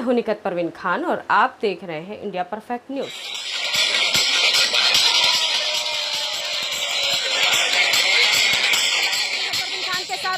हूं निकत परवीन खान और आप देख रहे हैं इंडिया परफेक्ट न्यूज।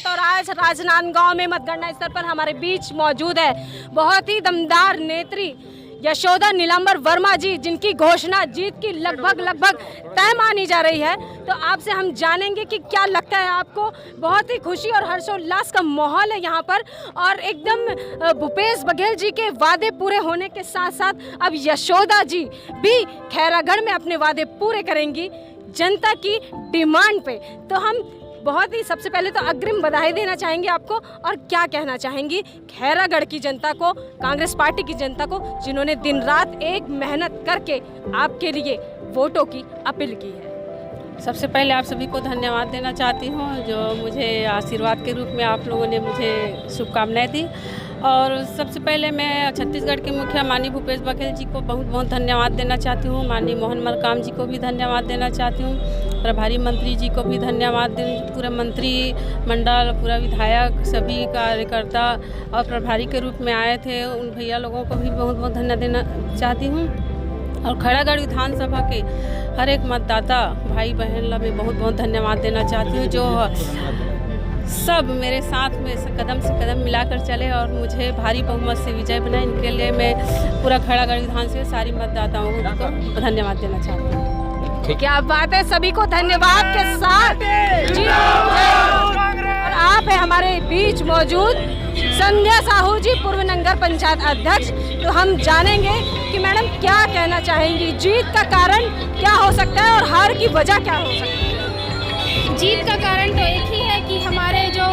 और आज राजनांदगांव में मतगणना स्थल पर हमारे बीच मौजूद है बहुत ही दमदार नेत्री यशोदा नीलांबर वर्मा जी, जिनकी घोषणा जीत की लगभग तय मानी जा रही है। तो आपसे हम जानेंगे कि क्या लगता है आपको। बहुत ही खुशी और हर्षोल्लास का माहौल है यहाँ पर और एकदम भूपेश बघेल जी के वादे पूरे होने के साथ साथ अब यशोदा जी भी खैरागढ़ में अपने वादे पूरे करेंगी जनता की डिमांड पे। तो हम बहुत ही सबसे पहले तो अग्रिम बधाई देना चाहेंगे आपको और क्या कहना चाहेंगी खैरागढ़ की जनता को, कांग्रेस पार्टी की जनता को, जिन्होंने दिन रात एक मेहनत करके आपके लिए वोटों की अपील की है। सबसे पहले आप सभी को धन्यवाद देना चाहती हूँ जो मुझे आशीर्वाद के रूप में आप लोगों ने मुझे शुभकामनाएं दी। और सबसे पहले मैं छत्तीसगढ़ के मुखिया माननीय भूपेश बघेल जी को बहुत धन्यवाद देना चाहती हूँ। माननीय मोहन मरकाम जी को भी धन्यवाद देना चाहती हूँ। प्रभारी मंत्री जी को भी धन्यवाद दें, पूरा मंत्री मंडल, पूरा विधायक, सभी कार्यकर्ता और प्रभारी के रूप में आए थे उन भैया लोगों को भी बहुत धन्यवाद देना चाहती हूँ। और खैरागढ़ विधानसभा के हर एक मतदाता भाई बहन ला मैं बहुत धन्यवाद देना चाहती हूँ जो सब मेरे साथ में कदम से कदम मिलाकर चले और मुझे भारी बहुमत से विजय बनाए। इनके लिए मैं पूरा खैरागढ़ विधानसभा से सारी मतदाताओं को धन्यवाद देना चाहती हूँ। क्या बात है, सभी को धन्यवाद के साथ जी। और आप है हमारे बीच मौजूद संध्या साहू जी, पूर्व नंगर पंचायत अध्यक्ष। तो हम जानेंगे कि मैडम क्या कहना चाहेंगी, जीत का कारण क्या हो सकता है और हार की वजह क्या हो सकती है। जीत का कारण तो एक ही है कि हमारे जो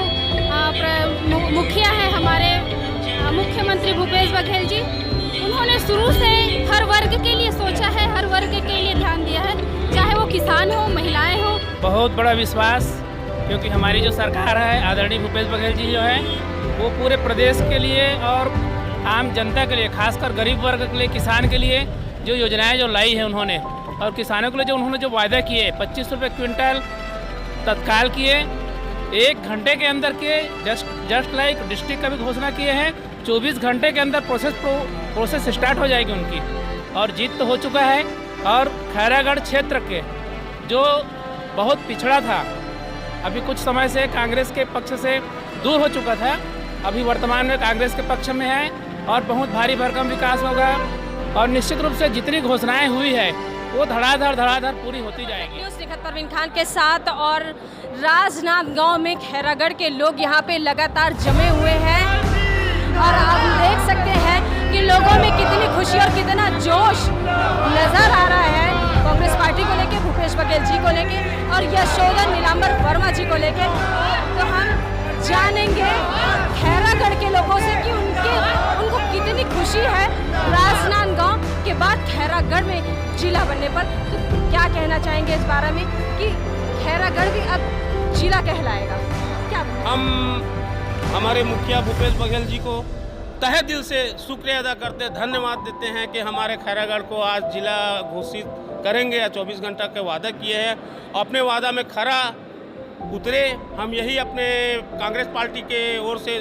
मुखिया हैं, हमारे मुख्यमंत्री भूपेश बघेल जी, उन्होंने शुरू से हर वर्ग के लिए सोचा है, हर वर्ग के लिए ध्यान दिया है, चाहे वो किसान हो, महिलाएं हो। बहुत बड़ा विश्वास, क्योंकि हमारी जो सरकार है आदरणीय भूपेश बघेल जी जो है वो पूरे प्रदेश के लिए और आम जनता के लिए, खासकर गरीब वर्ग के लिए, किसान के लिए जो योजनाएं जो लाई है उन्होंने, और किसानों के लिए जो उन्होंने जो वायदा किए 25 रुपये क्विंटल तत्काल किए, 1 घंटे के अंदर किए, जस्ट लाइक डिस्ट्रिक्ट का भी घोषणा किए हैं। 24 घंटे के अंदर प्रोसेस स्टार्ट हो जाएगी उनकी, और जीत तो हो चुका है। और खैरागढ़ क्षेत्र के जो बहुत पिछड़ा था, अभी कुछ समय से कांग्रेस के पक्ष से दूर हो चुका था, अभी वर्तमान में कांग्रेस के पक्ष में है और बहुत भारी भरकम विकास होगा। और निश्चित रूप से जितनी घोषणाएं हुई है वो धड़ाधड़ पूरी होती जाएगी। निकत परवीन खान के साथ और राजनांदगांव में खैरागढ़ के लोग यहाँ पे लगातार जमे हुए हैं और आप देख सकते हैं कि लोगों में कितनी खुशी और कितना जोश नजर आ रहा है कांग्रेस पार्टी को लेके, भूपेश बघेल जी को लेके और यशोदा नीलांबर वर्मा जी को लेके। तो हम जानेंगे खैरागढ़ के लोगों से कि उनको कितनी खुशी है राजनांदगांव के बाद खैरागढ़ में जिला बनने पर। तो क्या कहना चाहेंगे इस बारे में कि खैरागढ़ भी अब जिला कहलाएगा? क्या हम हमारे मुखिया भूपेश बघेल जी को तहे दिल से शुक्रिया अदा करते, धन्यवाद देते हैं कि हमारे खैरागढ़ को आज जिला घोषित करेंगे या 24 घंटा के वादा किए हैं। अपने वादा में खरा उतरे। हम यही अपने कांग्रेस पार्टी के ओर से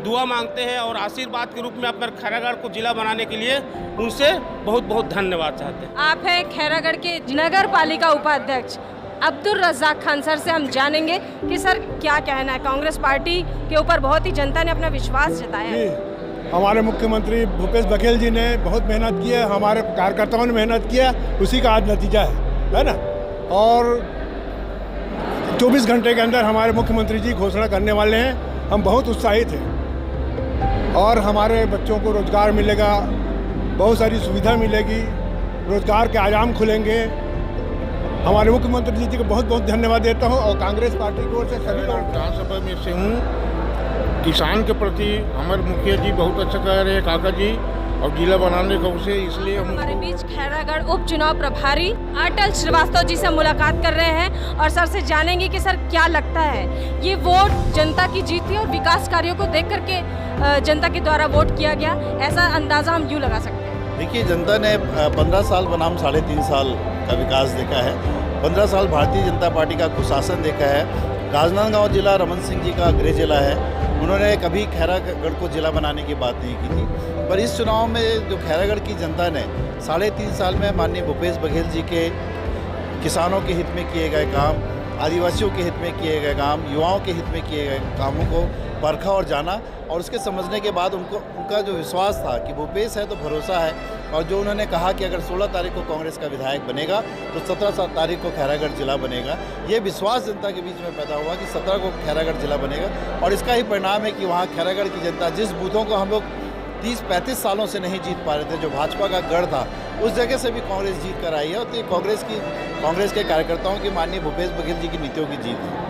दुआ मांगते हैं और आशीर्वाद के रूप में अपने खैरागढ़ को जिला बनाने के लिए उनसे बहुत धन्यवाद चाहते हैं। आप हैं खैरागढ़ के नगर पालिका उपाध्यक्ष अब्दुल रज़ाक खान सर से हम जानेंगे कि सर क्या कहना है, कांग्रेस पार्टी के ऊपर बहुत ही जनता ने अपना विश्वास जताया है। हमारे मुख्यमंत्री भूपेश बघेल जी ने बहुत मेहनत की है, हमारे कार्यकर्ताओं ने मेहनत किया, उसी का आज नतीजा है ना। और 24 घंटे के अंदर हमारे मुख्यमंत्री जी घोषणा करने वाले हैं। हम बहुत उत्साहित हैं और हमारे बच्चों को रोजगार मिलेगा, बहुत सारी सुविधा मिलेगी, रोजगार के आयाम खुलेंगे। हमारे मुख्यमंत्री जी को बहुत धन्यवाद देता हूं और कांग्रेस पार्टी की ओर से सभी विधानसभा में से हूँ। किसान के प्रति हमारे मुखिया जी बहुत अच्छा कह रहे हैं, काका जी, और जिला बनाने का उसे, इसलिए हम हमारे बीच खैरागढ़ उपचुनाव प्रभारी अटल श्रीवास्तव जी से मुलाकात कर रहे हैं और सर से जानेंगे कि सर क्या लगता है ये वोट जनता की जीत थी और विकास कार्यों को देख करके जनता के द्वारा वोट किया गया, ऐसा अंदाजा हम यूँ लगा सकते हैं? देखिए, जनता ने 15 साल बनाम 3.5 साल का विकास देखा है। 15 साल भारतीय जनता पार्टी का कुशासन देखा है। राजनांदगांव जिला रमन सिंह जी का गृह जिला है उन्होंने कभी खैरागढ़ को जिला बनाने की बात नहीं की थी। पर इस चुनाव में जो खैरागढ़ की जनता ने 3.5 साल में माननीय भूपेश बघेल जी के किसानों के हित में किए गए काम, आदिवासियों के हित में किए गए काम, युवाओं के हित में किए गए कामों को परखा और जाना, और उसके समझने के बाद उनका जो विश्वास था कि भूपेश है तो भरोसा है, और जो उन्होंने कहा कि अगर 16 तारीख को कांग्रेस का विधायक बनेगा तो 17 तारीख को खैरागढ़ जिला बनेगा, ये विश्वास जनता के बीच में पैदा हुआ कि 17 को खैरागढ़ जिला बनेगा। और इसका ही परिणाम है कि वहाँ खैरागढ़ की जनता जिस बूथों को हम लोग 30-35 सालों से नहीं जीत पा रहे थे, जो भाजपा का गढ़ था, उस जगह से भी कांग्रेस जीत कर आई है। और तो कांग्रेस के कार्यकर्ताओं की माननीय भूपेश बघेल जी की नीतियों की जीत है।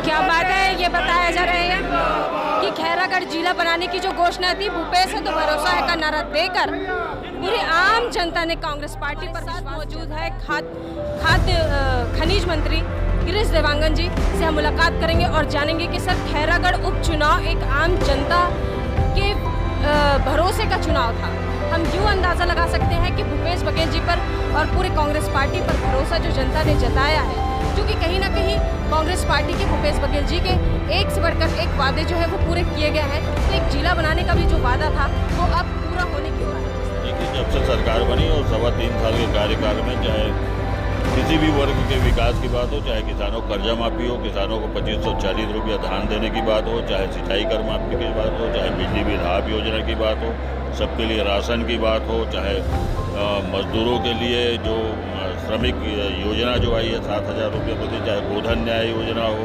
क्या बात है, ये बताया जा रहा है कि खैरागढ़ जिला बनाने की जो घोषणा थी, भूपेश है तो भरोसा है का नारा देकर पूरी आम जनता ने कांग्रेस पार्टी पर साथ मौजूद है खाद्य खनिज मंत्री गिरीश देवांगन जी से हम मुलाकात करेंगे और जानेंगे कि सर खैरागढ़ उपचुनाव एक आम जनता के भरोसे का चुनाव था। हम यूँ अंदाज़ा लगा सकते हैं कि भूपेश बघेल जी पर और पूरे कांग्रेस पार्टी पर भरोसा जो जनता ने जताया है, क्योंकि कहीं ना कहीं कांग्रेस पार्टी के भूपेश बघेल जी के एक से बढ़कर एक वादे जो है वो पूरे किए गए हैं। तो एक जिला बनाने का भी जो वादा था वो अब पूरा होने की हो रहा है। देखिए, जब से सरकार बनी और 3.25 साल के कार्यकाल में चाहे किसी भी वर्ग के विकास की बात हो, चाहे किसानों को कर्जा माफी हो, किसानों को 2540 रुपया धान देने की बात हो, चाहे सिंचाई कर माफी की बात हो, चाहे बिजली बिल हाफ योजना की बात हो, सबके लिए राशन की बात हो, चाहे मजदूरों के लिए जो श्रमिक योजना जो आई है 7,000 रुपये प्रति, चाहे गोधन न्याय योजना हो,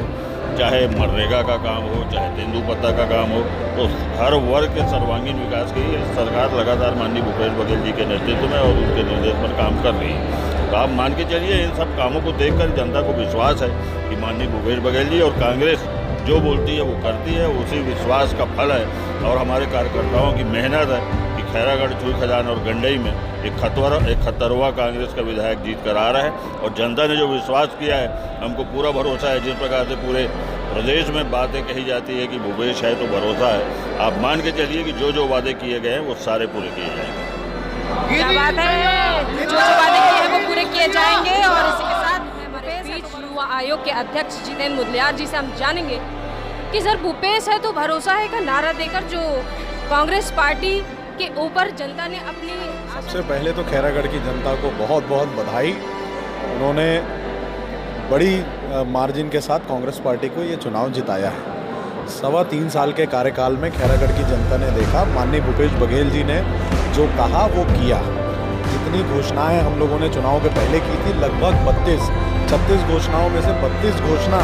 चाहे मनरेगा का काम हो, चाहे तेंदुपत्ता का काम हो, तो हर वर्ग के सर्वांगीण विकास के लिए सरकार लगातार माननीय भूपेश बघेल जी के नेतृत्व में और उनके निर्देश पर काम कर रही है। तो आप मान के चलिए, इन सब कामों को देखकर जनता को विश्वास है कि माननीय भूपेश बघेल जी और कांग्रेस जो बोलती है वो करती है, उसी विश्वास का फल है। और हमारे कार्यकर्ताओं की मेहनत है कि खैरागढ़, चूई खदान और गंडई में एक 71वां कांग्रेस का विधायक जीत कर आ रहा है। और जनता ने जो विश्वास किया है, हमको पूरा भरोसा है। जिस प्रकार से पूरे प्रदेश में बातें कही जाती है कि भूपेश है तो भरोसा है, आप मान के चलिए कि जो जो वादे किए गए हैं वो सारे पूरे किए जाएंगे। क्या बात है, जो वादे किए हैं वो पूरे किए जाएंगे। और इसी के साथ हमारे बीच युवा आयोग के अध्यक्ष जितेंद्र मुदलियार जी से हम जानेंगे कि सर भूपेश है तो भरोसा है का नारा देकर जो कांग्रेस पार्टी के ऊपर जनता ने अपनी सबसे पहले तो खैरागढ़ की जनता को बहुत बहुत बधाई। उन्होंने बड़ी मार्जिन के साथ कांग्रेस पार्टी को ये चुनाव जिताया है। 3.25 साल के कार्यकाल में खैरागढ़ की जनता ने देखा, माननीय भूपेश बघेल जी ने जो कहा वो किया। जितनी घोषणाएं हम लोगों ने चुनाव के पहले की थी, लगभग 36 घोषणाओं में से 32 घोषणा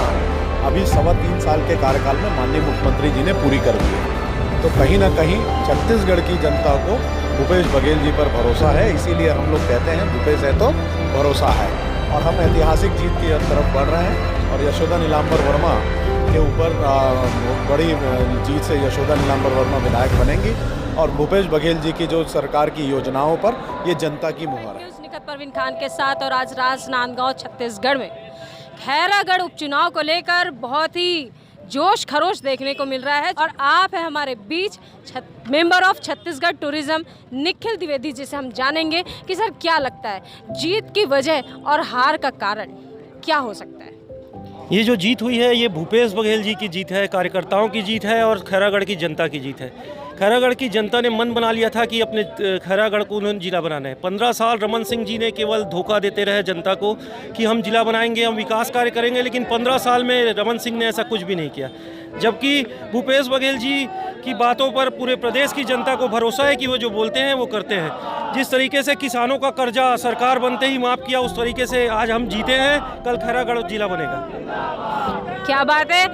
अभी 3.25 साल के कार्यकाल में माननीय मुख्यमंत्री जी ने पूरी कर दी है। तो कहीं ना कहीं छत्तीसगढ़ की जनता को भूपेश बघेल जी पर भरोसा है, इसीलिए हम लोग कहते हैं भूपेश है तो भरोसा है। और हम ऐतिहासिक जीत की तरफ बढ़ रहे हैं और यशोदा नीलांबर वर्मा के ऊपर बड़ी जीत से यशोदा नीलांबर वर्मा विधायक बनेंगी और भूपेश बघेल जी की जो सरकार की योजनाओं पर ये जनता की मुहर है। निखत परवीन खान के साथ और आज राजनांदगांव छत्तीसगढ़ में खैरागढ़ उपचुनाव को लेकर बहुत ही जोश खरोश देखने को मिल रहा है। और आप हैं हमारे बीच member of Chhattisgarh tourism Nikhil Dwivedi ji से हम जानेंगे कि सर क्या लगता है जीत की वजह और हार का कारण क्या हो सकता है। ये जो जीत हुई है ये भूपेश बघेल जी की जीत है, कार्यकर्ताओं की जीत है और खैरागढ़ की जनता की जीत है। खैरागढ़ की जनता ने मन बना लिया था कि अपने खैरागढ़ को उन्होंने जिला बनाना है। 15 साल रमन सिंह जी ने केवल धोखा देते रहे जनता को कि हम जिला बनाएंगे, हम विकास कार्य करेंगे, लेकिन 15 साल में रमन सिंह ने ऐसा कुछ भी नहीं किया। जबकि भूपेश बघेल जी की बातों पर पूरे प्रदेश की जनता को भरोसा है कि वो जो बोलते हैं वो करते हैं। जिस तरीके से किसानों का कर्जा सरकार बनते ही माफ़ किया, उस तरीके से आज हम जीते हैं, कल खैरागढ़ जिला बनेगा। क्या बात है,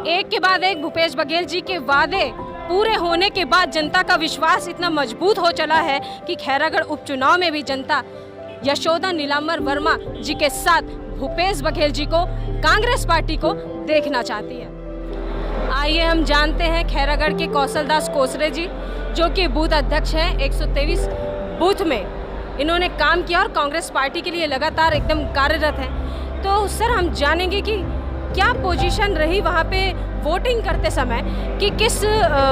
एक के बाद एक भूपेश बघेल जी के वादे पूरे होने के बाद जनता का विश्वास इतना मजबूत हो चला है कि खैरागढ़ उपचुनाव में भी जनता यशोदा नीलांबर वर्मा जी के साथ भूपेश बघेल जी को, कांग्रेस पार्टी को देखना चाहती है। आइए हम जानते हैं खैरागढ़ के कौशलदास कोसरे जी, जो कि बूथ अध्यक्ष हैं। 123 बूथ में इन्होंने काम किया और कांग्रेस पार्टी के लिए लगातार एकदम कार्यरत हैं। तो सर हम जानेंगे कि क्या पोजीशन रही वहाँ पे वोटिंग करते समय कि किस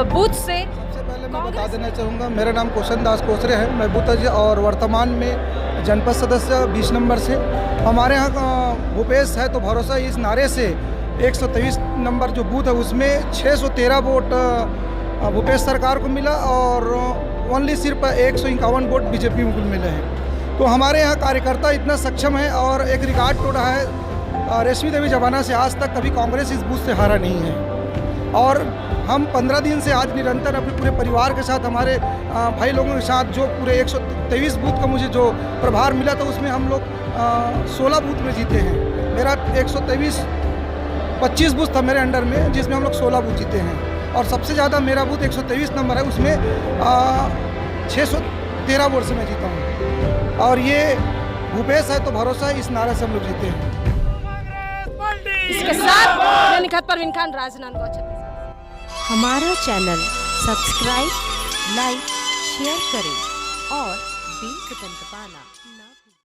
बूथ से। सबसे पहले मैं बता देना चाहूँगा, मेरा नाम कौशलदास कोसरे है, मैं बूथ अध्यक्ष और वर्तमान में जनपद सदस्य 20 नंबर से। हमारे यहाँ भूपेश है तो भरोसा इस नारे से 123 नंबर जो बूथ है उसमें 613 वोट भूपेश सरकार को मिला और ओनली सिर्फ 151 वोट बीजेपी को मिले हैं। तो हमारे यहाँ कार्यकर्ता इतना सक्षम है और एक रिकॉर्ड तोड़ा है, रेशमी देवी जमाना से आज तक कभी कांग्रेस इस बूथ से हारा नहीं है। और हम 15 दिन से आज निरंतर अपने पूरे परिवार के साथ, हमारे भाई लोगों के साथ, जो पूरे 123 बूथ का मुझे जो प्रभार मिला था उसमें हम लोग 16 बूथ में जीते हैं। मेरा 25 बूथ था मेरे अंडर में, जिसमें हम लोग 16 बूथ जीते हैं। और सबसे ज़्यादा मेरा बूथ 123 नंबर है, उसमें 613 वोट से मैं जीता हूँ। और ये भूपेश है तो भरोसा है, इस नारे से हम लोग जीते हैं। इसके साथ मैं निखत परवीन खान, राजनांदगांव, छत्तीसगढ़। हमारा चैनल सब्सक्राइब, लाइक, शेयर करें और बेल बटन दबाना ना